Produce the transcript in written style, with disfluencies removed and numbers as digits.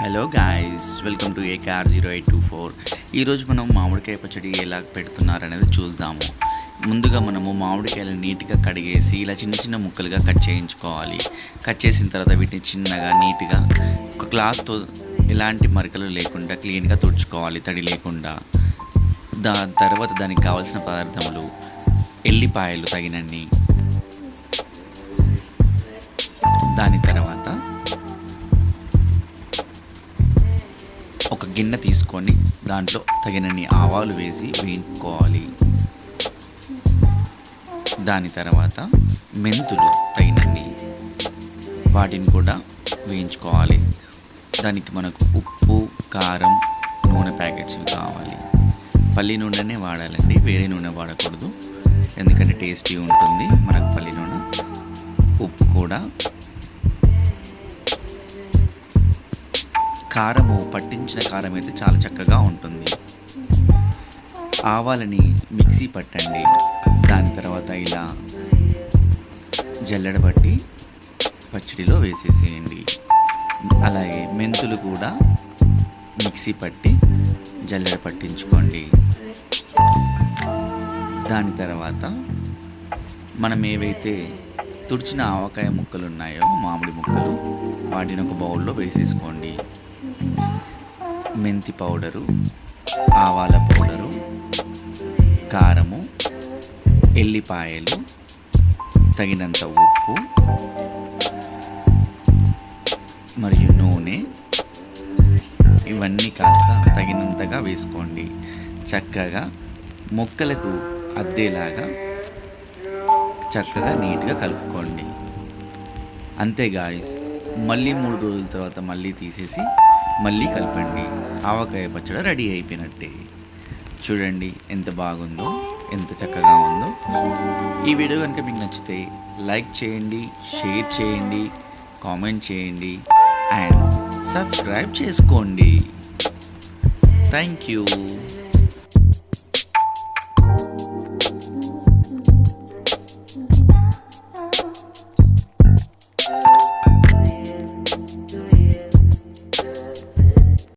Hello guys, welcome to AKR0824. ఈరోజు మనం మామిడికాయ పచ్చడి ఎలా పెడుతున్నారనేది చూద్దాము. ముందుగా మనము మామిడికాయలు నీట్గా కడిగేసి ఇలా చిన్న చిన్న ముక్కలుగా కట్ చేయించుకోవాలి. కట్ చేసిన తర్వాత వీటిని చిన్నగా నీట్గా ఒక క్లాత్తో ఎలాంటి మరకలు లేకుండా క్లీన్గా తుడుచుకోవాలి, తడి లేకుండా. దాని తర్వాత దానికి కావాల్సిన పదార్థములు: ఎల్లిపాయలు తగినన్ని, దాని తర్వాత ఒక గిన్నె తీసుకొని దాంట్లో తగినన్ని ఆవాలు వేసి వేయించుకోవాలి. దాని తర్వాత మెంతులు తగినన్ని, వాటిని కూడా వేయించుకోవాలి. దానికి మనకు ఉప్పు, కారం, నూనె ప్యాకెట్స్ కావాలి. పల్లి నూనెనే వాడాలండి, వేరే నూనె వాడకూడదు, ఎందుకంటే టేస్టీ ఉంటుంది మనకు పల్లి నూనె. ఉప్పు కూడా, కారము పట్టించిన కారం అయితే చాలా చక్కగా ఉంటుంది. ఆవాలని మిక్సీ పట్టండి. దాని తర్వాత ఇలా జల్లెడ పట్టి పచ్చడిలో వేసేసేయండి. అలాగే మెంతులు కూడా మిక్సీ పట్టి జల్లెడ పట్టించుకోండి. దాని తర్వాత మనం ఏవైతే తుడిచిన ఆవకాయ ముక్కలు ఉన్నాయో, మామిడి ముక్కలు, వాటిని ఒక బౌల్లో వేసేసుకోండి. మెంతి పౌడరు, ఆవాల పౌడరు, కారము, ఎల్లిపాయలు, తగినంత ఉప్పు మరియు నూనె, ఇవన్నీ కాస్త తగినంతగా వేసుకోండి. చక్కగా ముక్కలకు అద్దేలాగా చక్కగా నీట్గా కలుపుకోండి. అంతే గాయ్స్, మళ్ళీ 3 రోజుల తర్వాత మళ్ళీ తీసేసి మళ్ళీ కలపండి. ఆవకాయ పచ్చడి రెడీ అయిపోయినట్టే. చూడండి ఎంత బాగుందో, ఎంత చక్కగా ఉందో. ఈ వీడియో కనుక మీకు నచ్చితే లైక్ చేయండి, షేర్ చేయండి, కామెంట్ చేయండి అండ్ సబ్స్క్రైబ్ చేసుకోండి. Thank you.